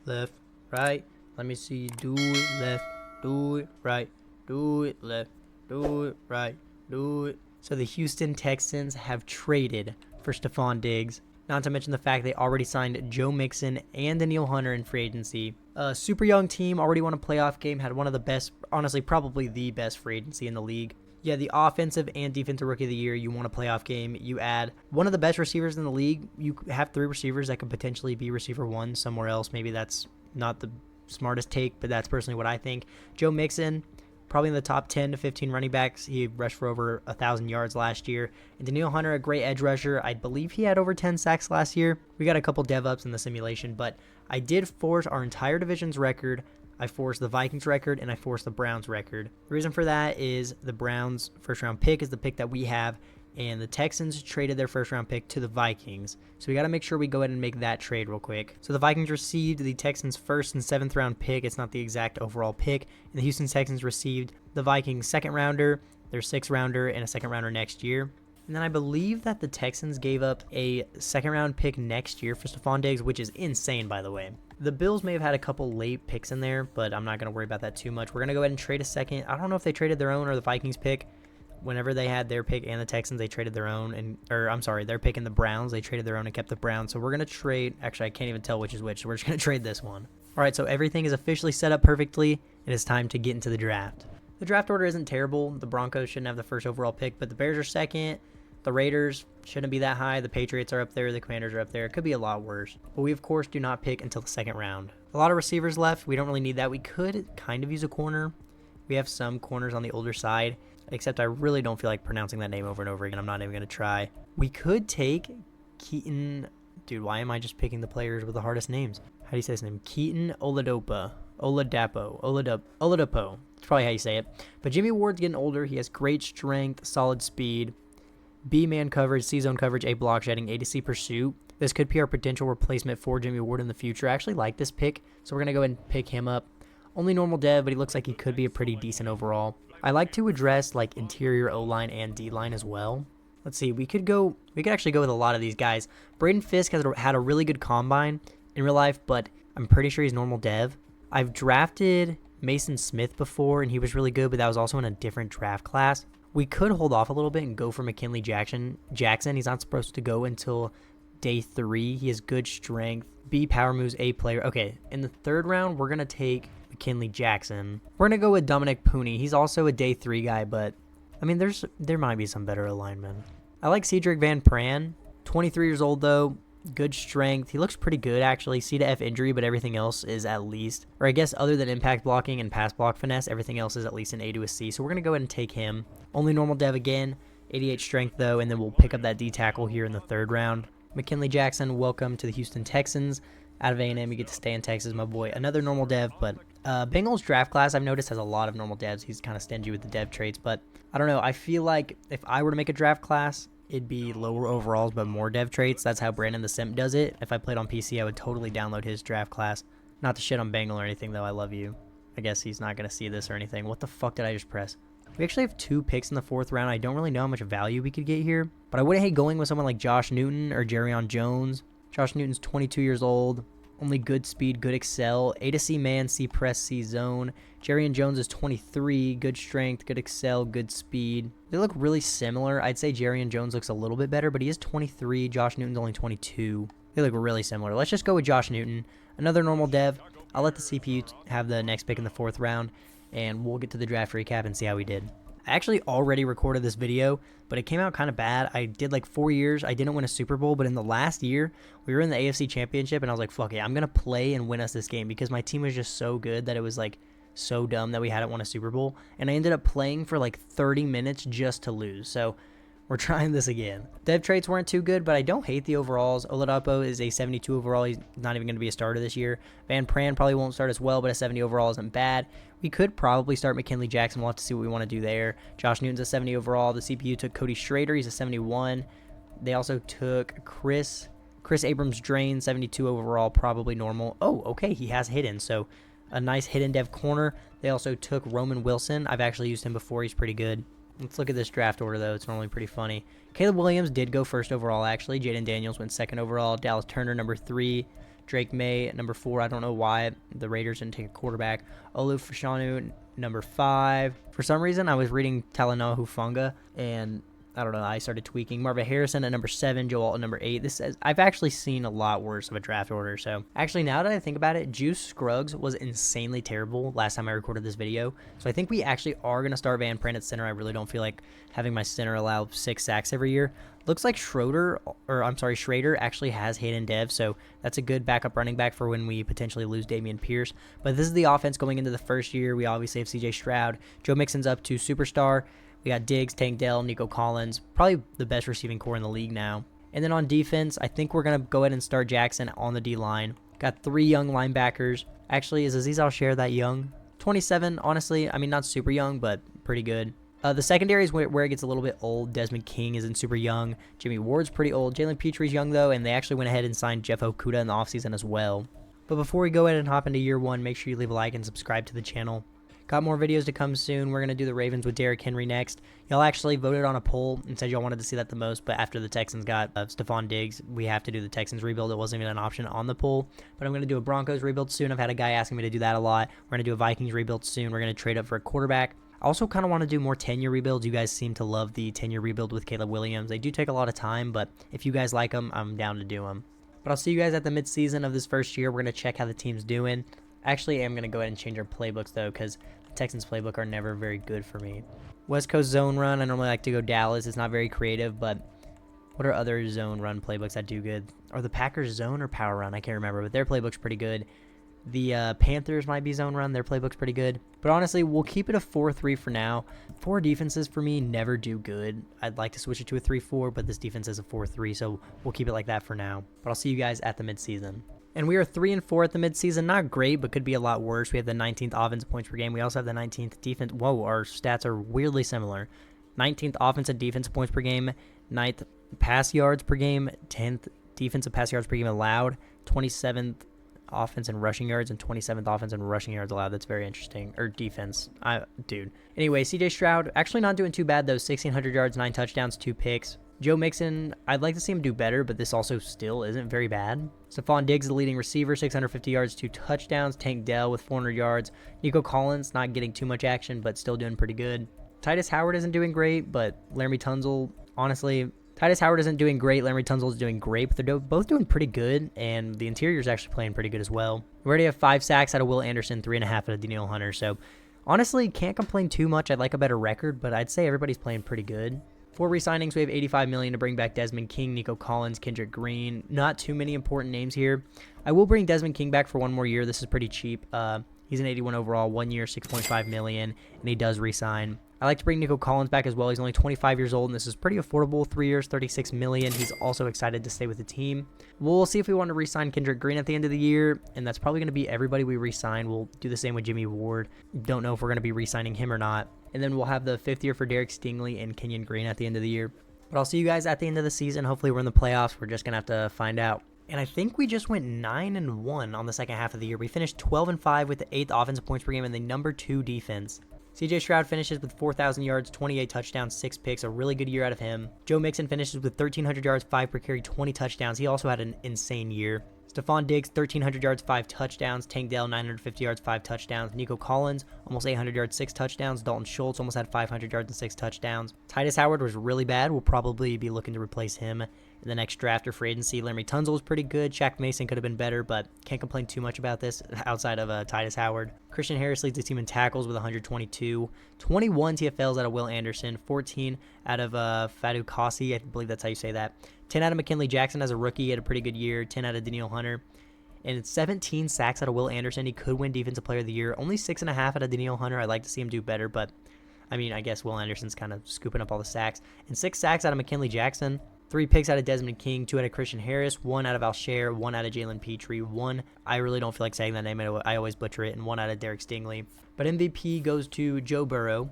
left, right. Let me see. Do it left, do it right, do it left, do it right, do it. So the Houston Texans have traded for Stefon Diggs. Not to mention the fact they already signed Joe Mixon and Danielle Hunter in free agency. A super young team, already won a playoff game, had one of the best, honestly, probably the best free agency in the league. Yeah, the offensive and defensive rookie of the year, you won a playoff game. You add one of the best receivers in the league. You have 3 receivers that could potentially be receiver 1 somewhere else. Maybe that's not the smartest take, but that's personally what I think. Joe Mixon, probably in the top 10 to 15 running backs. He rushed for over 1,000 yards last year. And Danielle Hunter, a great edge rusher. I believe he had over 10 sacks last year. We got a couple dev ups in the simulation, but I did force our entire division's record. I forced the Vikings record, and I forced the Browns record. The reason for that is the Browns' first-round pick is the pick that we have, and the Texans traded their first-round pick to the Vikings. So we got to make sure we go ahead and make that trade real quick. So the Vikings received the Texans' first and 7th-round pick. It's not the exact overall pick. And the Houston Texans received the Vikings' 2nd-rounder, their 6th-rounder, and a 2nd-rounder next year. And then I believe that the Texans gave up a 2nd-round pick next year for Stefon Diggs, which is insane, by the way. The Bills may have had a couple late picks in there, but I'm not going to worry about that too much. We're going to go ahead and trade a second. I don't know if they traded their own or the Vikings pick. Whenever they had their pick and the Texans, they traded their own. Their pick and the Browns, they traded their own and kept the Browns. So we're going to trade. Actually, I can't even tell which is which. So we're just going to trade this one. All right, so everything is officially set up perfectly. It is time to get into the draft. The draft order isn't terrible. The Broncos shouldn't have the first overall pick, but the Bears are 2nd. The Raiders shouldn't be that high. The Patriots are up there. The Commanders are up there. It could be a lot worse. But we, of course, do not pick until the 2nd round. A lot of receivers left. We don't really need that. We could kind of use a corner. We have some corners on the older side, except I really don't feel like pronouncing that name over and over again. I'm not even going to try. We could take Keaton. Dude, why am I just picking the players with the hardest names? How do you say his name? Keaton Oladapo. Oladapo. That's probably how you say it. But Jimmy Ward's getting older. He has great strength, solid speed. B-man coverage, C-zone coverage, A block shedding, A to C pursuit. This could be our potential replacement for Jimmy Ward in the future. I actually like this pick, so we're going to go ahead and pick him up. Only normal dev, but he looks like he could be a pretty decent overall. I like to address like interior O-line and D-line as well. Let's see, we could actually go with a lot of these guys. Braden Fisk has had a really good combine in real life, but I'm pretty sure he's normal dev. I've drafted Mason Smith before, and he was really good, but that was also in a different draft class. We could hold off a little bit and go for McKinley Jackson. He's not supposed to go until day 3. He has good strength. B power moves, A player. Okay, in the 3rd round, we're going to take McKinley Jackson. We're going to go with Dominic Pooney. He's also a day 3 guy, but I mean, there might be some better alignment. I like Cedric Van Pran. 23 years old, though. Good strength. He looks pretty good, actually. C to F injury, but everything else is at least, or I guess other than impact blocking and pass block finesse, everything else is at least an A to a C. So we're going to go ahead and take him. Only normal dev again. 88 strength, though, and then we'll pick up that D tackle here in the 3rd round. McKinley Jackson, welcome to the Houston Texans. Out of A&M, you get to stay in Texas, my boy. Another normal dev, but Bengals draft class, I've noticed, has a lot of normal devs. He's kind of stingy with the dev traits, but I don't know. I feel like if I were to make a draft class, it'd be lower overalls, but more dev traits. That's how Brandon the Simp does it. If I played on PC, I would totally download his draft class. Not to shit on Bengal or anything, though. I love you. I guess he's not going to see this or anything. What the fuck did I just press? We actually have 2 picks in the 4th round. I don't really know how much value we could get here, but I wouldn't hate going with someone like Josh Newton or Jerrion Jones. Josh Newton's 22 years old. Only good speed, good excel. A to C man, C press, C zone. Jerrion Jones is 23. Good strength, good excel, good speed. They look really similar. I'd say Jerrion Jones looks a little bit better, but he is 23. Josh Newton's only 22. They look really similar. Let's just go with Josh Newton. Another normal dev. I'll let the CPU have the next pick in the 4th round, and we'll get to the draft recap and see how we did. I actually already recorded this video, but it came out kind of bad. I did like 4 years. I didn't win a Super Bowl, but in the last year, we were in the AFC Championship, and I was like, fuck it, I'm going to play and win us this game because my team was just so good that it was like so dumb that we hadn't won a Super Bowl. And I ended up playing for like 30 minutes just to lose. So we're trying this again. Dev traits weren't too good, but I don't hate the overalls. Oladapo is a 72 overall. He's not even going to be a starter this year. Van Pran probably won't start as well, but a 70 overall isn't bad. We could probably start McKinley Jackson. We'll have to see what we want to do there. Josh Newton's a 70 overall. The CPU took Cody Schrader. He's a 71. They also took Chris Abrams-Drain, 72 overall, probably normal. Oh, okay, he has hidden, so a nice hidden dev corner. They also took Roman Wilson. I've actually used him before. He's pretty good. Let's look at this draft order, though. It's normally pretty funny. Caleb Williams did go 1st overall, actually. Jaden Daniels went 2nd overall. Dallas Turner, number 3. Drake May at number 4. I don't know why the Raiders didn't take a quarterback. Olu Fashanu, number 5. For some reason, I was reading Talanoa Hufanga, and I don't know, I started tweaking. Marvin Harrison at number 7, Joe Alt at number 8. This says I've actually seen a lot worse of a draft order. So actually, now that I think about it, Juice Scruggs was insanely terrible last time I recorded this video. So I think we actually are going to start Van Pran at center. I really don't feel like having my center allow 6 sacks every year. Looks like Schrader actually has Hayden Dev, so that's a good backup running back for when we potentially lose Dameon Pierce. But this is the offense going into the first year. We obviously have CJ Stroud. Joe Mixon's up to superstar. We got Diggs, Tank Dell, Nico Collins, probably the best receiving core in the league now. And then on defense, I think we're going to go ahead and start Jackson on the D-line. Got 3 young linebackers. Actually, is Azeez Al-Share that young? 27, honestly. I mean, not super young, but pretty good. The secondary is where it gets a little bit old. Desmond King isn't super young. Jimmy Ward's pretty old. Jalen Petree's young, though, and they actually went ahead and signed Jeff Okudah in the offseason as well. But before we go ahead and hop into year 1, make sure you leave a like and subscribe to the channel. Got more videos to come soon. We're going to do the Ravens with Derrick Henry next. Y'all actually voted on a poll and said y'all wanted to see that the most, but after the Texans got Stefon Diggs, we have to do the Texans rebuild. It wasn't even an option on the poll, but I'm going to do a Broncos rebuild soon. I've had a guy asking me to do that a lot. We're going to do a Vikings rebuild soon. We're going to trade up for a quarterback. I also kind of want to do more 10-year rebuilds. You guys seem to love the 10-year rebuild with Caleb Williams. They do take a lot of time, but if you guys like them, I'm down to do them. But I'll see you guys at the midseason of this first year. We're going to check how the team's doing. Actually, I'm going to go ahead and change our playbooks, though, because the Texans playbook are never very good for me. West Coast zone run, I normally like to go Dallas. It's not very creative, but what are other zone run playbooks that do good? Are the Packers zone or power run? I can't remember, but their playbook's pretty good. The Panthers might be zone run. Their playbook's pretty good. But honestly, we'll keep it a 4-3 for now. 4 defenses for me never do good. I'd like to switch it to a 3-4, but this defense is a 4-3, so we'll keep it like that for now. But I'll see you guys at the midseason. And we are 3-4 at the midseason. Not great, but could be a lot worse. We have the 19th offensive points per game. We also have the 19th defense. Whoa, our stats are weirdly similar. 19th offensive defensive points per game. 9th pass yards per game. 10th defensive pass yards per game allowed. 27th offense and rushing yards, and 27th offense and rushing yards allowed. That's very interesting. Or defense. Dude. Anyway, CJ Stroud, actually not doing too bad, though. 1,600 yards, 9 touchdowns, 2 picks. Joe Mixon, I'd like to see him do better, but this also still isn't very bad. Stefon Diggs, the leading receiver, 650 yards, 2 touchdowns. Tank Dell with 400 yards. Nico Collins, not getting too much action, but still doing pretty good. Titus Howard isn't doing great, but Laramie Tunzel, honestly, Titus Howard isn't doing great. Laramie Tunzel is doing great, but they're both doing pretty good, and the interior is actually playing pretty good as well. We already have 5 sacks out of Will Anderson, 3.5 out of Danielle Hunter, so honestly, can't complain too much. I'd like a better record, but I'd say everybody's playing pretty good. 4 re-signings, we have $85 million to bring back Desmond King, Nico Collins, Kendrick Green. Not too many important names here. I will bring Desmond King back for 1 more year. This is pretty cheap. He's an 81 overall, 1 year, $6.5 million, and he does re-sign. I like to bring Nico Collins back as well. He's only 25 years old, and this is pretty affordable. 3 years, $36 million. He's also excited to stay with the team. We'll see if we want to re-sign Kendrick Green at the end of the year, and that's probably going to be everybody we re-sign. We'll do the same with Jimmy Ward. Don't know if we're going to be re-signing him or not. And then we'll have the 5th year for Derek Stingley and Kenyon Green at the end of the year. But I'll see you guys at the end of the season. Hopefully we're in the playoffs. We're just going to have to find out. And I think we just went 9-1 on the second half of the year. We finished 12-5 with the 8th offensive points per game and the number 2 defense. CJ Stroud finishes with 4,000 yards, 28 touchdowns, 6 picks, a really good year out of him. Joe Mixon finishes with 1,300 yards, 5 per carry, 20 touchdowns. He also had an insane year. Stefon Diggs, 1,300 yards, 5 touchdowns. Tank Dell, 950 yards, 5 touchdowns. Nico Collins, almost 800 yards, 6 touchdowns. Dalton Schultz almost had 500 yards and 6 touchdowns. Titus Howard was really bad. We'll probably be looking to replace him in the next draft or free agency. Laramie Tunzel was pretty good. Shaq Mason could have been better, but can't complain too much about this outside of Titus Howard. Christian Harris leads the team in tackles with 122. 21 TFLs out of Will Anderson. 14 out of Fadu Kasi. I believe that's how you say that. 10 out of McKinley Jackson as a rookie. He had a pretty good year. 10 out of Danielle Hunter. And 17 sacks out of Will Anderson. He could win Defensive Player of the Year. Only 6.5 out of Danielle Hunter. I'd like to see him do better, but I mean, I guess Will Anderson's kind of scooping up all the sacks. And 6 sacks out of McKinley Jackson. 3 picks out of Desmond King, 2 out of Christian Harris, 1 out of Al-Share, 1 out of Jalen Petrie, 1, I really don't feel like saying that name, I always butcher it, and 1 out of Derek Stingley. But MVP goes to Joe Burrow.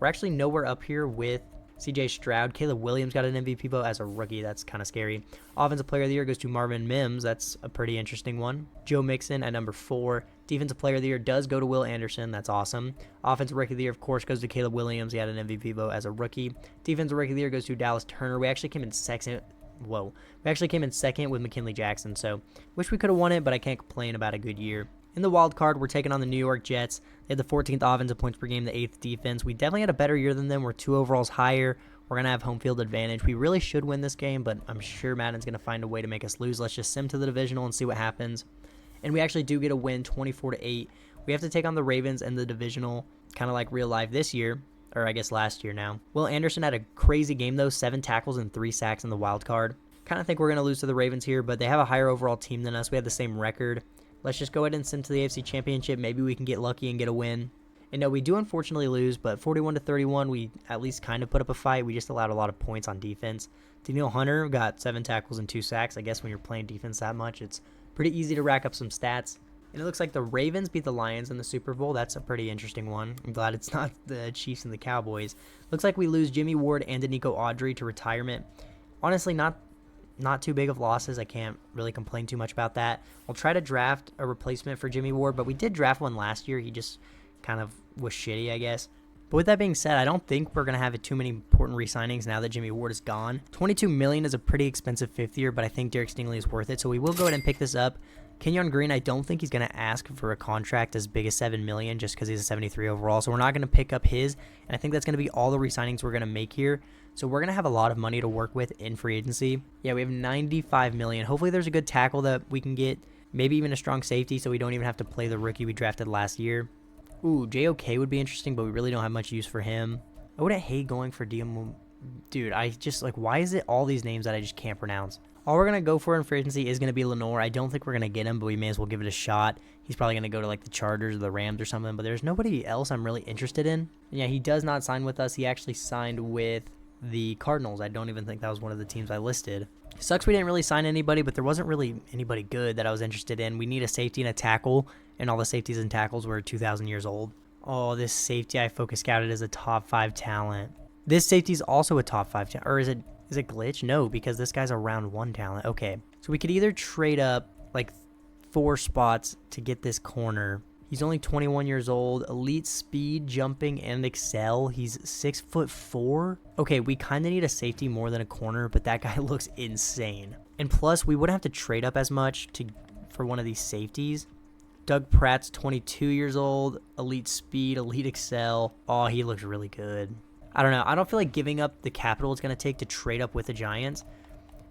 We're actually nowhere up here with CJ Stroud. Caleb Williams got an MVP vote as a rookie. That's kind of scary. Offensive Player of the Year goes to Marvin Mims. That's a pretty interesting one. Joe Mixon at number 4. Defensive Player of the Year does go to Will Anderson. That's awesome. Offensive Rookie of the Year, of course, goes to Caleb Williams. He had an MVP vote as a rookie. Defensive Rookie of the Year goes to Dallas Turner. We actually came in second whoa. We actually came in second with McKinley Jackson, so wish we could have won it, but I can't complain about a good year. In the wild card, we're taking on the New York Jets. They had the 14th offensive points per game, the 8th defense. We definitely had a better year than them. We're 2 overalls higher. We're going to have home field advantage. We really should win this game, but I'm sure Madden's going to find a way to make us lose. Let's just sim to the divisional and see what happens. And we actually do get a win, 24-8. We have to take on the Ravens and the divisional, kind of like real life this year, or I guess last year now. Will Anderson had a crazy game, though, 7 tackles and 3 sacks in the wild card. Kind of think we're going to lose to the Ravens here, but they have a higher overall team than us. We have the same record. Let's just go ahead and sim to the AFC Championship. Maybe we can get lucky and get a win. And no, we do unfortunately lose, but 41-31, we at least kind of put up a fight. We just allowed a lot of points on defense. Danielle Hunter got 7 tackles and 2 sacks. I guess when you're playing defense that much, it's pretty easy to rack up some stats. And it looks like the Ravens beat the Lions in the Super Bowl. That's a pretty interesting one. I'm glad it's not the Chiefs and the Cowboys. Looks like we lose Jimmy Ward and Danico Audrey to retirement. Honestly, not too big of losses. I can't really complain too much about that. We'll try to draft a replacement for Jimmy Ward, but we did draft one last year. He just kind of was shitty, I guess. But with that being said, I don't think we're going to have too many important re-signings now that Jimmy Ward is gone. $22 million is a pretty expensive 5th year, but I think Derek Stingley is worth it, so we will go ahead and pick this up. Kenyon Green, I don't think he's going to ask for a contract as big as $7 million just because he's a 73 overall, so we're not going to pick up his, and I think that's going to be all the re-signings we're going to make here. So we're going to have a lot of money to work with in free agency. Yeah, we have $95 million. Hopefully there's a good tackle that we can get, maybe even a strong safety so we don't even have to play the rookie we drafted last year. Ooh, JOK would be interesting, but we really don't have much use for him. I wouldn't hate going for DM. Dude, I just, like, why is it all these names that I just can't pronounce? All we're going to go for in free agency is going to be Lenore. I don't think we're going to get him, but we may as well give it a shot. He's probably going to go to, like, the Chargers or the Rams or something, but there's nobody else I'm really interested in. And yeah, he does not sign with us. He actually signed with the Cardinals. I don't even think that was one of the teams I listed. Sucks we didn't really sign anybody, but there wasn't really anybody good that I was interested in. We need a safety and a tackle, and all the safeties and tackles were 2,000 years old. Oh, this safety I focus scouted as a top 5 talent. This safety is also a top 5 talent. Or is it glitch? No, because this guy's a round 1 talent. Okay, so we could either trade up like 4 spots to get this corner. He's only 21 years old, elite speed, jumping, and excel. He's 6'4". Okay, we kind of need a safety more than a corner, but that guy looks insane. And plus, we wouldn't have to trade up as much for one of these safeties. Doug Pratt's 22 years old, elite speed, elite excel. Oh, he looks really good. I don't know. I don't feel like giving up the capital it's going to take to trade up with the Giants.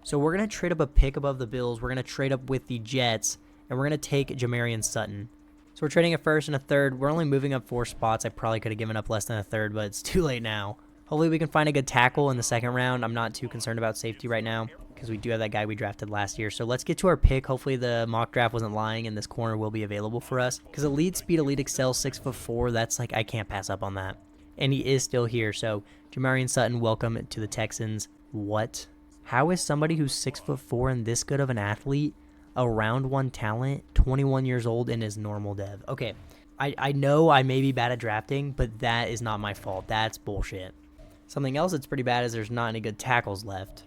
So we're going to trade up a pick above the Bills. We're going to trade up with the Jets, and we're going to take Jamarian Sutton. So we're trading a first and a third. We're only moving up 4 spots. I probably could have given up less than a third, but it's too late now. Hopefully we can find a good tackle in the second round. I'm not too concerned about safety right now because we do have that guy we drafted last year. So let's get to our pick. Hopefully the mock draft wasn't lying and this corner will be available for us. Because elite speed, elite excel, 6'4", that's like, I can't pass up on that. And he is still here. So Jamarian Sutton, welcome to the Texans. What? How is somebody who's 6'4" and this good of an athlete a round 1 talent, 21 years old, and is normal dev? Okay, I know I may be bad at drafting, but that is not my fault. That's bullshit. Something else that's pretty bad is there's not any good tackles left.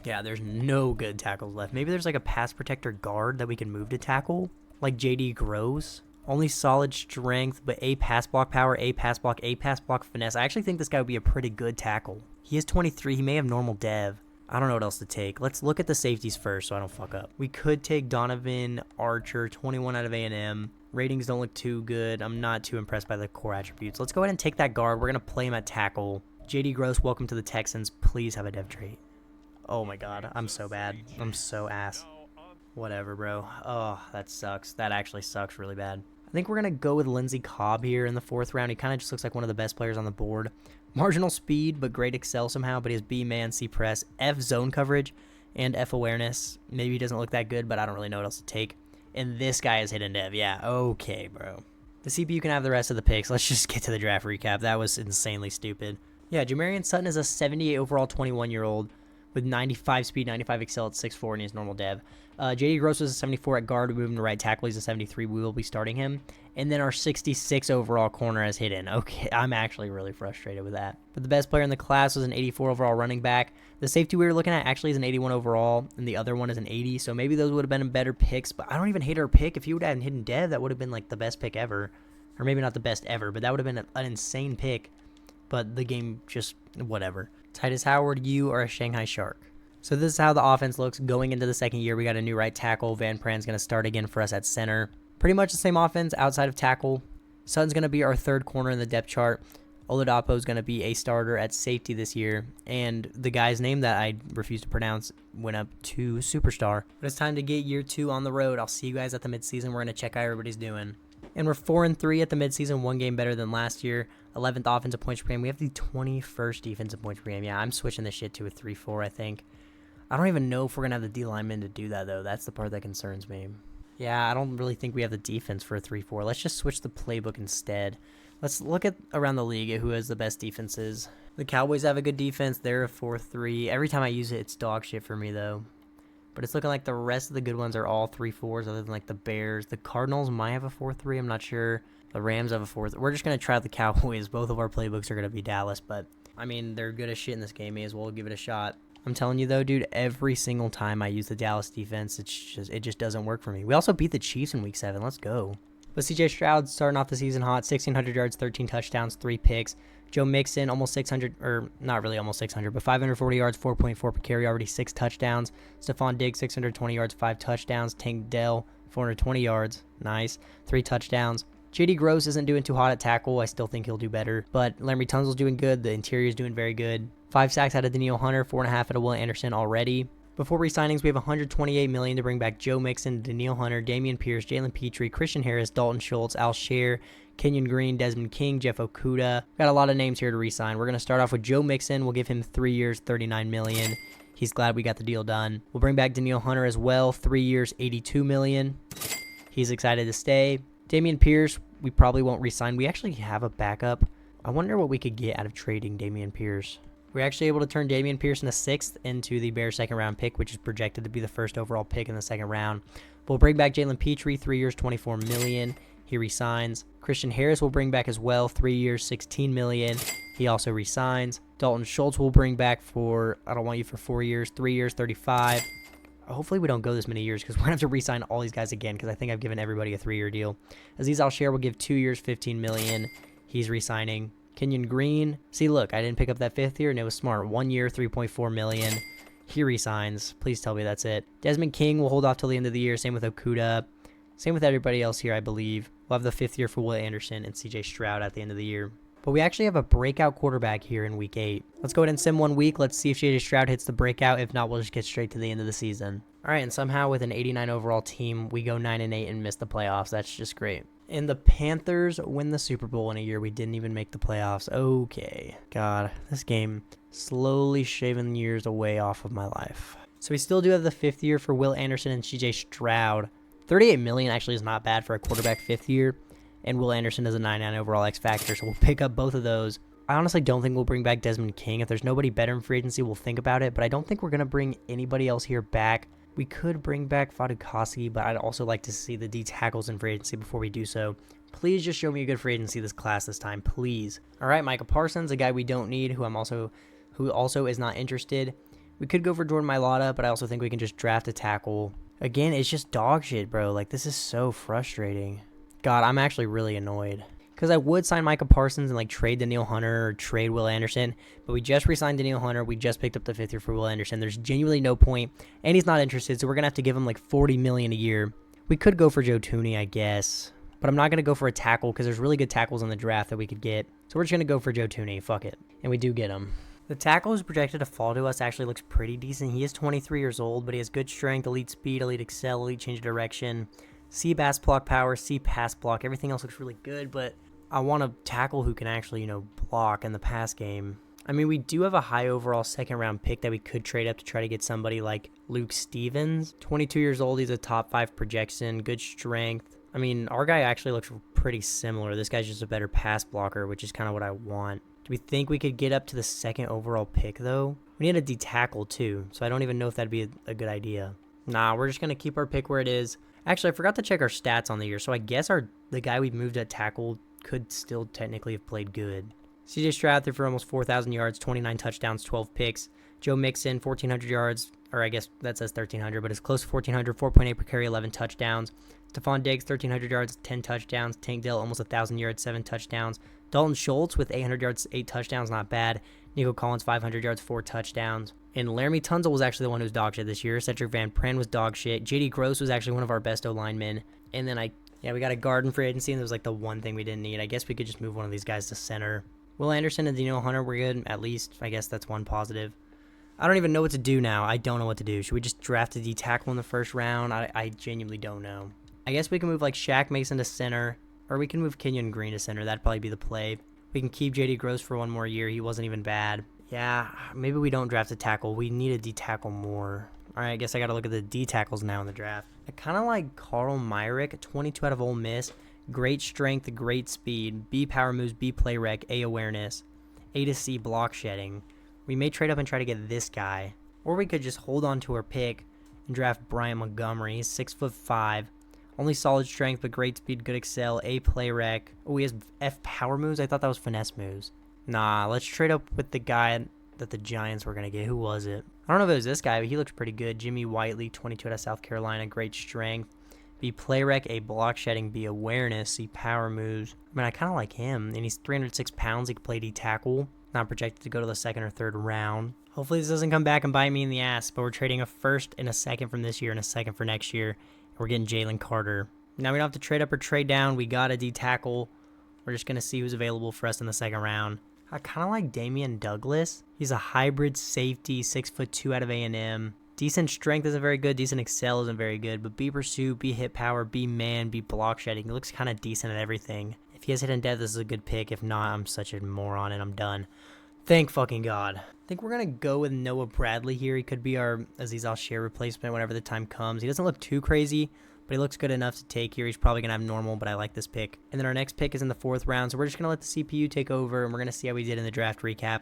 Yeah, there's no good tackles left. Maybe there's like a pass protector guard that we can move to tackle, like JD Gross. Only solid strength, but A pass block power, A pass block finesse. I actually think this guy would be a pretty good tackle. He is 23. He may have normal dev. I don't know what else to take. Let's look at the safeties first so I don't fuck up. We could take Donovan Archer, 21 out of A&M. Ratings don't look too good. I'm not too impressed by the core attributes. Let's go ahead and take that guard. We're going to play him at tackle. JD Gross, welcome to the Texans. Please have a dev trait. Oh my god, I'm so bad. I'm so ass. Whatever, bro. Oh, that sucks. That actually sucks really bad. I think we're going to go with Lindsey Cobb here in the 4th round. He kind of just looks like one of the best players on the board. Marginal speed, but great excel somehow. But he has B-man, C-press, F zone coverage, and F awareness. Maybe he doesn't look that good, but I don't really know what else to take. And this guy is hidden dev. Yeah, okay, bro. The CPU can have the rest of the picks. Let's just get to the draft recap. That was insanely stupid. Yeah, Jamarian Sutton is a 78 overall 21-year-old with 95 speed, 95 excel at 6'4", and he's normal dev. JD Gross was a 74 at guard. We moved him to right tackle. He's a 73. We will be starting him. And then our 66 overall corner is hidden. Okay, I'm actually really frustrated with that. But the best player in the class was an 84 overall running back. The safety we were looking at actually is an 81 overall, and the other one is an 80. So maybe those would have been better picks. But I don't even hate our pick. If you would have had hidden dev, that would have been like the best pick ever. Or maybe not the best ever, but that would have been an insane pick. But the game just, whatever. Titus Howard, you are a Shanghai Shark. So this is how the offense looks going into the second year. We got a new right tackle. Van Pran's going to start again for us at center. Pretty much the same offense outside of tackle. Sutton's going to be our third corner in the depth chart. Oladapo is going to be a starter at safety this year. And the guy's name that I refuse to pronounce went up to superstar. But it's time to get year 2 on the road. I'll see you guys at the midseason. We're going to check how everybody's doing. And we're 4-3 at the midseason, 1 game better than last year. 11th offensive points per game. We have the 21st defensive points per game. Yeah, I'm switching this shit to a 3-4, I think. I don't even know if we're going to have the D linemen to do that, though. That's the part that concerns me. Yeah, I don't really think we have the defense for a 3-4. Let's just switch the playbook instead. Let's look at around the league at who has the best defenses. The Cowboys have a good defense. They're a 4-3. Every time I use it, it's dog shit for me, though. But it's looking like the rest of the good ones are all 3-4s, other than like the Bears. The Cardinals might have a 4-3. I'm not sure. The Rams have a 4-3. We're just going to try the Cowboys. Both of our playbooks are going to be Dallas, but I mean, they're good as shit in this game. May as well give it a shot. I'm telling you though, dude, every single time I use the Dallas defense, it just doesn't work for me. We also beat the Chiefs in week 7. Let's go. But CJ Stroud starting off the season hot, 1,600 yards, 13 touchdowns, 3 picks. Joe Mixon, almost 600, or not really almost 600, but 540 yards, 4.4 per carry, already 6 touchdowns. Stefon DIGGS, 620 yards, 5 touchdowns. Danielle, 420 yards, nice, 3 touchdowns. JD Gross isn't doing too hot at tackle. I still think he'll do better. But Laremy Tunsil's doing good. The interior is doing very good. 5 sacks out of Danielle Hunter, 4.5 out of Will Anderson already. Before re-signings, we have $128 million to bring back Joe Mixon, Danielle Hunter, Dameon Pierce, Jalen Petrie, Christian Harris, Dalton Schultz, Al Scher, Kenyon Green, Desmond King, Jeff Okudah. Got a lot of names here to re-sign. We're going to start off with Joe Mixon. We'll give him 3 years, $39 million. He's glad we got the deal done. We'll bring back Danielle Hunter as well, 3 years, $82 million. He's excited to stay. Dameon Pierce, we probably won't re-sign. We actually have a backup. I wonder what we could get out of trading Dameon Pierce. We're actually able to turn Dameon Pierce in the 6th into the Bears' second-round pick, which is projected to be the first overall pick in the second round. We'll bring back Jalen Petrie, 3 years, $24 million. He resigns. Christian Harris will bring back as well, 3 years, $16 million. He also resigns. Dalton Schultz will bring back for, I don't want you for 4 years, 3 years, $35. Hopefully we don't go this many years because we're going to have to re-sign all these guys again because I think I've given everybody a 3-year deal. Azeez Al-Shaair will give 2 years, $15 million. He's re-signing. Kenyon Green. See, look, I didn't pick up that 5th year, and it was smart. 1 year, $3.4 million. He resigns. Please tell me that's it. Desmond King will hold off till the end of the year. Same with Okudah. Same with everybody else here, I believe. We'll have the 5th year for Will Anderson and CJ Stroud at the end of the year. But we actually have a breakout quarterback here in week 8. Let's go ahead and sim 1 week. Let's see if CJ Stroud hits the breakout. If not, we'll just get straight to the end of the season. All right, and somehow with an 89 overall team, we go 9-8 and miss the playoffs. That's just great. And the Panthers win the Super Bowl in a year we didn't even make the playoffs. Okay. God, this game slowly shaving years away off of my life. So we still do have the 5th year for Will Anderson and CJ Stroud. $38 million actually is not bad for a quarterback 5th year. And Will Anderson is a 99 overall X Factor, so we'll pick up both of those. I honestly don't think we'll bring back Desmond King. If there's nobody better in free agency, we'll think about it. But I don't think we're going to bring anybody else here back. We could bring back Fatukasi, but I'd also like to see the D tackles in free agency before we do so. Please just show me a good free agency this class this time, please. All right, Micah Parsons, a guy we don't need, who also is not interested. We could go for Jordan Mailata, but I also think we can just draft a tackle. Again, it's just dog shit, bro. Like, this is so frustrating. God, I'm actually really annoyed. Because I would sign Micah Parsons and like trade Danielle Hunter or trade Will Anderson, but we just re-signed Danielle Hunter. We just picked up the 5th year for Will Anderson. There's genuinely no point, and he's not interested, so we're going to have to give him like $40 million a year. We could go for Joe Tooney, I guess, but I'm not going to go for a tackle because there's really good tackles in the draft that we could get. So we're just going to go for Joe Tooney. Fuck it. And we do get him. The tackle who's projected to fall to us actually looks pretty decent. He is 23 years old, but he has good strength, elite speed, elite excel, elite change of direction, C pass block power, C pass block. Everything else looks really good, but I want a tackle who can actually, block in the pass game. I mean, we do have a high overall second-round pick that we could trade up to try to get somebody like Luke Stevens. 22 years old, he's a top 5 projection, good strength. I mean, our guy actually looks pretty similar. This guy's just a better pass blocker, which is kind of what I want. Do we think we could get up to the 2nd overall pick, though? We need a D tackle, too, so I don't even know if that'd be a good idea. Nah, we're just going to keep our pick where it is. Actually, I forgot to check our stats on the year, so I guess the guy we moved at tackle could still technically have played good. CJ Stroud threw for almost 4,000 yards, 29 touchdowns, 12 picks. Joe Mixon, 1,400 yards, or I guess that says 1,300, but it's close to 1,400, 4.8 per carry, 11 touchdowns. Stefon Diggs, 1,300 yards, 10 touchdowns. Dell, almost 1,000 yards, 7 touchdowns. Dalton Schultz with 800 yards, 8 touchdowns, not bad. Nico Collins, 500 yards, 4 touchdowns. And Laramie Tunsil was actually the one who was dog shit this year. Cedric Van Pran was dog shit. JD Gross was actually one of our best O-linemen. And then we got a guard in free agency, and that was like the one thing we didn't need. I guess we could just move one of these guys to center. Will Anderson and Danielle Hunter were good, at least. I guess that's one positive. I don't even know what to do now. I don't know what to do. Should we just draft a D tackle in the first round? I genuinely don't know. I guess we can move like Shaq Mason to center, or we can move Kenyon Green to center. That'd probably be the play. We can keep JD Gross for one more year. He wasn't even bad. Yeah, maybe we don't draft a tackle. We need a D tackle more. All right, I guess I got to look at the D tackles now in the draft. I kind of like Carl Myrick, 22 out of Ole Miss. Great strength, great speed. B power moves, B play rec, A awareness, A to C block shedding. We may trade up and try to get this guy. Or we could just hold on to our pick and draft Brian Montgomery. He's 6'5". Only solid strength, but great speed, good excel, A play rec. Oh, he has F power moves? I thought that was finesse moves. Nah, let's trade up with the guy that the Giants were going to get. Who was it? I don't know if it was this guy, but he looked pretty good. Jimmy Whiteley, 22 out of South Carolina. Great strength. B play rec, A block shedding, B awareness, C power moves. I mean, I kind of like him. And he's 306 pounds. He can play D tackle. Not projected to go to the second or third round. Hopefully this doesn't come back and bite me in the ass, but we're trading a first and a second from this year and a second for next year. We're getting Jalen Carter. Now we don't have to trade up or trade down. We got a D tackle. We're just going to see who's available for us in the second round. I kind of like Damian Douglas. He's a hybrid safety, 6'2" out of A&M. Decent strength isn't very good. Decent excel isn't very good. But B pursuit, B hit power, B man, B block shedding. He looks kind of decent at everything. If he has hit and death, this is a good pick. If not, I'm such a moron and I'm done. Thank fucking God. I think we're going to go with Noah Bradley here. He could be our Aziz Al-Shir replacement whenever the time comes. He doesn't look too crazy, but he looks good enough to take here. He's probably going to have normal, but I like this pick. And then our next pick is in the 4th round, so we're just going to let the CPU take over, and we're going to see how we did in the draft recap.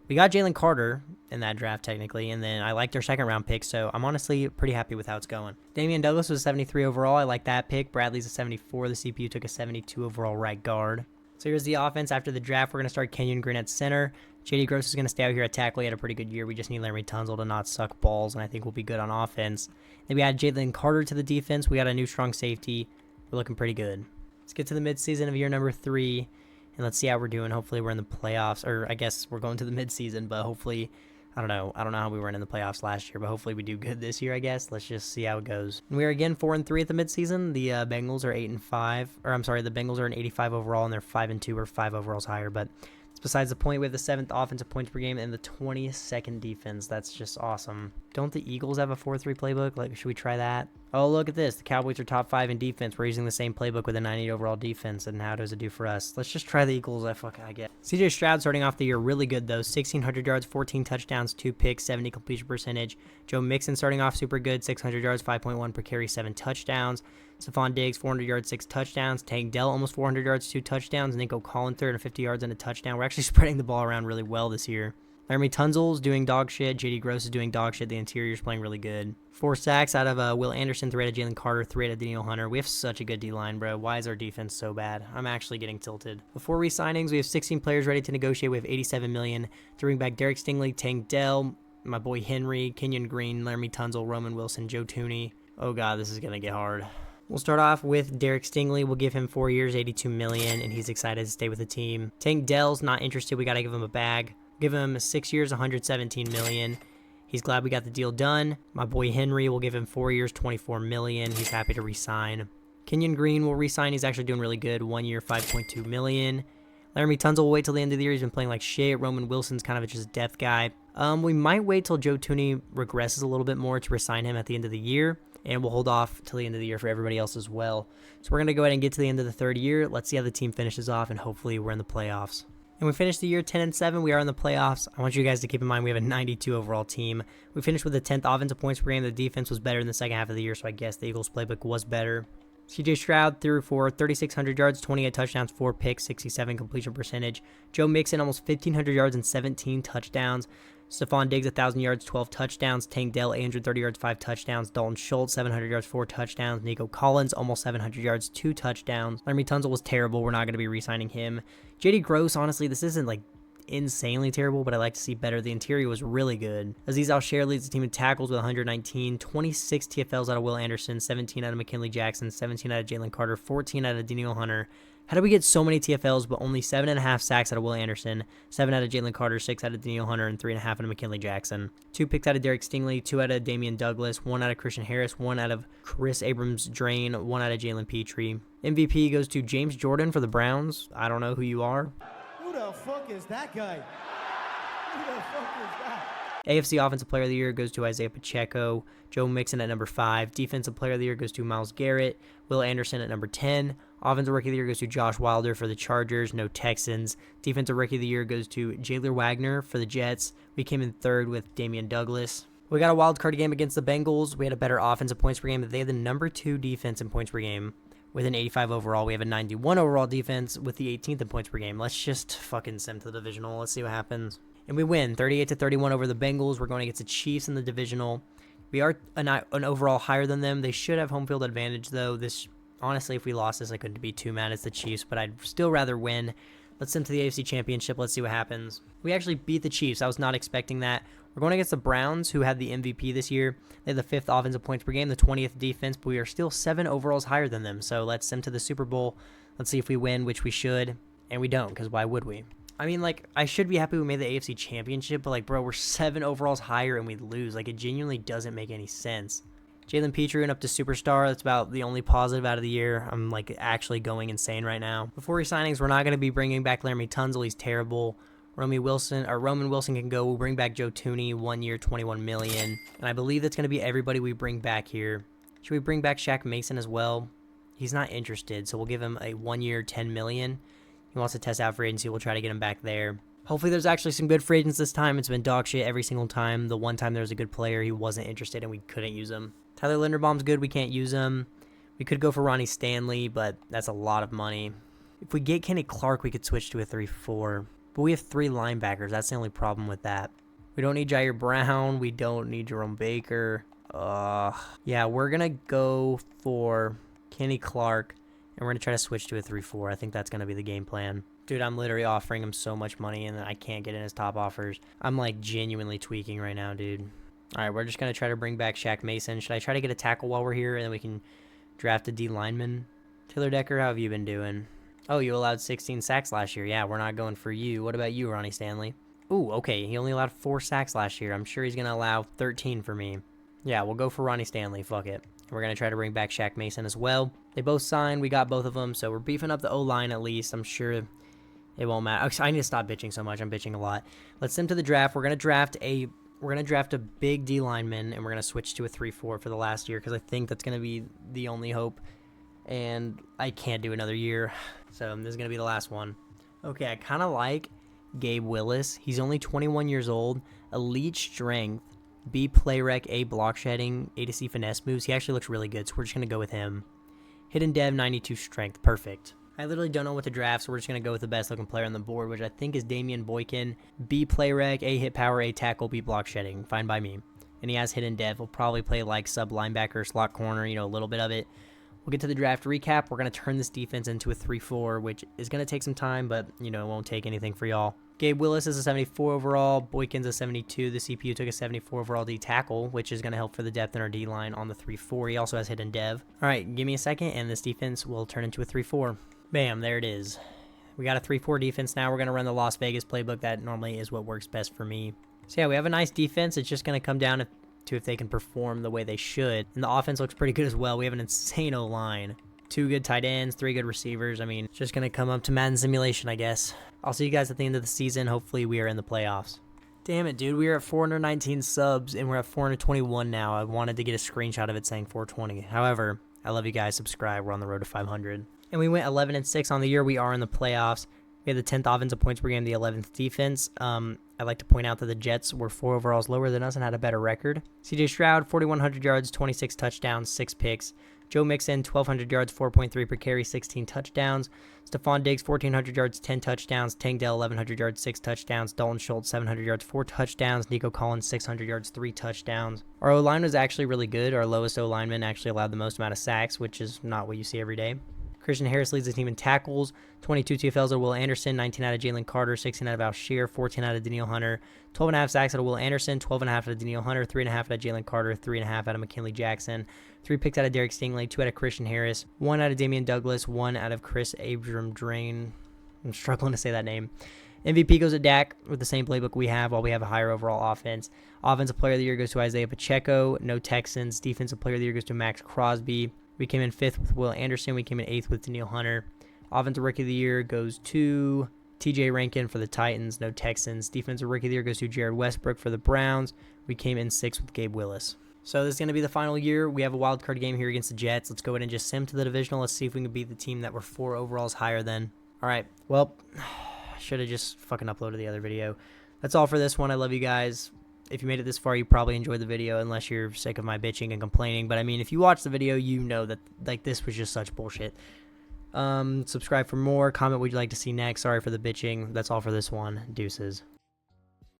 We got Jalen Carter in that draft, technically, and then I liked our second round pick, so I'm honestly pretty happy with how it's going. Damian Douglas was a 73 overall. I like that pick. Bradley's a 74. The CPU took a 72 overall right guard. So here's the offense. After the draft, we're going to start Kenyon Green at center. JD Gross is going to stay out here at tackle. He had a pretty good year. We just need Laramie Tunsil to not suck balls, and I think we'll be good on offense. Then we add Jalen Carter to the defense. We got a new strong safety. We're looking pretty good. Let's get to the midseason of year number 3, and let's see how we're doing. Hopefully we're in the playoffs, or I guess we're going to the midseason, but hopefully, I don't know how we weren't in the playoffs last year, but hopefully we do good this year, I guess. Let's just see how it goes. And we are again 4-3 at the midseason. The Bengals are 8-5, or I'm sorry, the Bengals are an 85 overall, and they're 5-2 or 5 overalls higher, but it's besides the point. We have the 7th offensive points per game and the 22nd defense. That's just awesome. Don't the Eagles have a 4-3 playbook? Like, should we try that? Oh, look at this. The Cowboys are top 5 in defense. We're using the same playbook with a 98 overall defense, and how does it do for us? Let's just try the Eagles. I get. CJ Stroud starting off the year really good, though. 1,600 yards, 14 touchdowns, 2 picks, 70 completion percentage. Joe Mixon starting off super good. 600 yards, 5.1 per carry, 7 touchdowns. Stefon Diggs, 400 yards, 6 touchdowns. Tank Dell, almost 400 yards, 2 touchdowns. Nico Collins, 350 yards and a touchdown. We're actually spreading the ball around really well this year. Laramie Tunsil's doing dog shit. JD Gross is doing dog shit. The interior's playing really good. 4 sacks out of Will Anderson, 3 out of Jalen Carter, 3 out of Danielle Hunter. We have such a good D-line, bro. Why is our defense so bad? I'm actually getting tilted. Before re-signings, we have 16 players ready to negotiate. We have $87 million to bring back Derek Stingley, Tank Dell, my boy Henry, Kenyon Green, Laramie Tunsil, Roman Wilson, Joe Tooney. Oh, God, this is going to get hard. We'll start off with Derek Stingley. We'll give him 4 years, $82 million, and he's excited to stay with the team. Tank Dell's not interested. We got to give him a bag. Give him 6 years, $117 million. He's glad we got the deal done. My boy Henry, will give him 4 years, $24 million. He's happy to re-sign. Kenyon Green will re-sign. He's actually doing really good. 1 year, $5.2 million. Laramie Tunsil will wait till the end of the year. He's been playing like shit. Roman Wilson's kind of just a depth guy. We might wait till Joe Tooney regresses a little bit more to re-sign him at the end of the year. And we'll hold off till the end of the year for everybody else as well. So we're going to go ahead and get to the end of the 3rd year. Let's see how the team finishes off, and hopefully we're in the playoffs. And we finished the year 10-7. We are in the playoffs. I want you guys to keep in mind we have a 92 overall team. We finished with the 10th offensive points per game. The defense was better in the second half of the year, so I guess the Eagles playbook was better. CJ Stroud threw for 3,600 yards, 28 touchdowns, 4 picks, 67 completion percentage. Joe Mixon almost 1,500 yards and 17 touchdowns. Stefon Diggs, 1,000 yards, 12 touchdowns. Tank Dell, 830 yards, 5 touchdowns. Dalton Schultz, 700 yards, 4 touchdowns. Nico Collins, almost 700 yards, 2 touchdowns. Laramie Tunsil was terrible. We're not going to be re-signing him. JD Gross, honestly, this isn't like insanely terrible, but I like to see better. The interior was really good. Azeez Al-Shaair leads the team in tackles with 119, 26 TFLs out of Will Anderson, 17 out of McKinley Jackson, 17 out of Jalen Carter, 14 out of Danielle Hunter. How did we get so many TFLs, but only 7.5 sacks out of Will Anderson, 7 out of Jalen Carter, 6 out of Danielle Hunter, and 3.5 out of McKinley Jackson? 2 picks out of Derek Stingley, 2 out of Damian Douglas, 1 out of Christian Harris, 1 out of Chris Abrams-Drain, 1 out of Jalen Petrie. MVP goes to James Jordan for the Browns. I don't know who you are. Who the fuck is that guy? Who the fuck is that? AFC Offensive Player of the Year goes to Isaiah Pacheco. Joe Mixon at number 5. Defensive Player of the Year goes to Myles Garrett. Will Anderson at number 10. Offensive Rookie of the Year goes to Josh Wilder for the Chargers. No Texans. Defensive Rookie of the Year goes to Jalen Wagner for the Jets. We came in third with Damian Douglas. We got a wild card game against the Bengals. We had a better offensive points per game, but they had the number 2 defense in points per game with an 85 overall. We have a 91 overall defense with the 18th in points per game. Let's just fucking send to the divisional. Let's see what happens. And we win 38-31 over the Bengals. We're going against the Chiefs in the divisional. We are an overall higher than them. They should have home field advantage, though. Honestly, if we lost this, I couldn't be too mad. It's the Chiefs, but I'd still rather win. Let's send to the AFC Championship. Let's see what happens. We actually beat the Chiefs. I was not expecting that. We're going against the Browns, who had the MVP this year. They had the 5th offensive points per game, the 20th defense, but we are still 7 overalls higher than them. So let's send to the Super Bowl. Let's see if we win, which we should, and we don't, because why would we? I mean, like, I should be happy we made the AFC Championship, but, like, bro, we're 7 overalls higher and we lose. Like, it genuinely doesn't make any sense. Jalen Petrie went up to Superstar. That's about the only positive out of the year. I'm, like, actually going insane right now. Before re-signings, we're not going to be bringing back Laramie Tunsil. He's terrible. Roman Wilson can go. We'll bring back Joe Tooney, 1 year, $21 million. And I believe that's going to be everybody we bring back here. Should we bring back Shaq Mason as well? He's not interested, so we'll give him a 1 year, $10 million. He wants to test out free agency. We'll try to get him back there. Hopefully there's actually some good free agents this time. It's been dog shit every single time. The one time there was a good player, he wasn't interested and we couldn't use him. Tyler Linderbaum's good. We can't use him. We could go for Ronnie Stanley, but that's a lot of money. If we get Kenny Clark, we could switch to a 3-4. But we have 3 linebackers. That's the only problem with that. We don't need Jair Brown. We don't need Jerome Baker. Yeah, we're going to go for Kenny Clark, and we're going to try to switch to a 3-4. I think that's going to be the game plan. Dude, I'm literally offering him so much money, and I can't get in his top offers. I'm, like, genuinely tweaking right now, dude. All right, we're just going to try to bring back Shaq Mason. Should I try to get a tackle while we're here, and then we can draft a D lineman? Taylor Decker, how have you been doing? Oh, you allowed 16 sacks last year. Yeah, we're not going for you. What about you, Ronnie Stanley? Ooh, okay, he only allowed 4 sacks last year. I'm sure he's going to allow 13 for me. Yeah, we'll go for Ronnie Stanley. Fuck it. We're going to try to bring back Shaq Mason as well. They both signed. We got both of them, so we're beefing up the O-line at least. I'm sure it won't matter. I need to stop bitching so much. I'm bitching a lot. Let's send to the draft. We're going to draft a big D lineman, and we're going to switch to a 3-4 for the last year because I think that's going to be the only hope. And I can't do another year, so this is going to be the last one. Okay, I kind of like Gabe Willis. He's only 21 years old, elite strength, B play rec, A block shedding, A to C finesse moves. He actually looks really good, so we're just going to go with him. Hidden dev, 92 strength, perfect. I literally don't know what to draft, so we're just going to go with the best looking player on the board, which I think is Damian Boykin. B play rec, A hit power, A tackle, B block shedding. Fine by me. And he has hidden dev. We'll probably play like sub linebacker, slot corner, a little bit of it. We'll get to the draft recap. We're going to turn this defense into a 3-4, which is going to take some time, but, it won't take anything for y'all. Gabe Willis is a 74 overall. Boykin's a 72. The CPU took a 74 overall D tackle, which is going to help for the depth in our D line on the 3-4. He also has hidden dev. All right, give me a second, and this defense will turn into a 3-4. Bam, there it is. We got a 3-4 defense now. We're going to run the Las Vegas playbook. That normally is what works best for me. So, yeah, we have a nice defense. It's just going to come down to if they can perform the way they should. And the offense looks pretty good as well. We have an insane O-line. 2 good tight ends, 3 good receivers. I mean, it's just going to come up to Madden simulation, I guess. I'll see you guys at the end of the season. Hopefully, we are in the playoffs. Damn it, dude. We are at 419 subs, and we're at 421 now. I wanted to get a screenshot of it saying 420. However, I love you guys. Subscribe. We're on the road to 500. And we went 11-6 on the year. We are in the playoffs. We had the 10th offensive points per game, the 11th defense. I'd like to point out that the Jets were 4 overalls lower than us and had a better record. CJ Stroud, 4,100 yards, 26 touchdowns, 6 picks. Joe Mixon, 1,200 yards, 4.3 per carry, 16 touchdowns. Stefon Diggs, 1,400 yards, 10 touchdowns. Tank Dell, 1,100 yards, 6 touchdowns. Dalton Schultz, 700 yards, 4 touchdowns. Nico Collins, 600 yards, 3 touchdowns. Our O-line was actually really good. Our lowest O-lineman actually allowed the most amount of sacks, which is not what you see every day. Christian Harris leads the team in tackles. 22 TFLs are Will Anderson, 19 out of Jalen Carter, 16 out of Alshire, 14 out of Danielle Hunter, 12.5 sacks out of Will Anderson, 12.5 out of Danielle Hunter, 3.5 out of Jalen Carter, 3.5 out of McKinley Jackson, 3 picks out of Derek Stingley, 2 out of Christian Harris, 1 out of Damian Douglas, 1 out of Chris Abram Drain. I'm struggling to say that name. MVP goes to Dak with the same playbook we have while we have a higher overall offense. Offensive Player of the Year goes to Isaiah Pacheco. No Texans. Defensive Player of the Year goes to Max Crosby. We came in 5th with Will Anderson. We came in 8th with Danielle Hunter. Offensive Rookie of the Year goes to TJ Rankin for the Titans. No Texans. Defensive Rookie of the Year goes to Jared Westbrook for the Browns. We came in 6th with Gabe Willis. So this is going to be the final year. We have a wild card game here against the Jets. Let's go ahead and just sim to the divisional. Let's see if we can beat the team that we're 4 overalls higher than. All right. Well, should have just fucking uploaded the other video. That's all for this one. I love you guys. If you made it this far, you probably enjoyed the video, unless you're sick of my bitching and complaining. But I mean, if you watch the video, you know that like this was just such bullshit. Subscribe for more. Comment what you'd like to see next. Sorry for the bitching. That's all for this one. Deuces.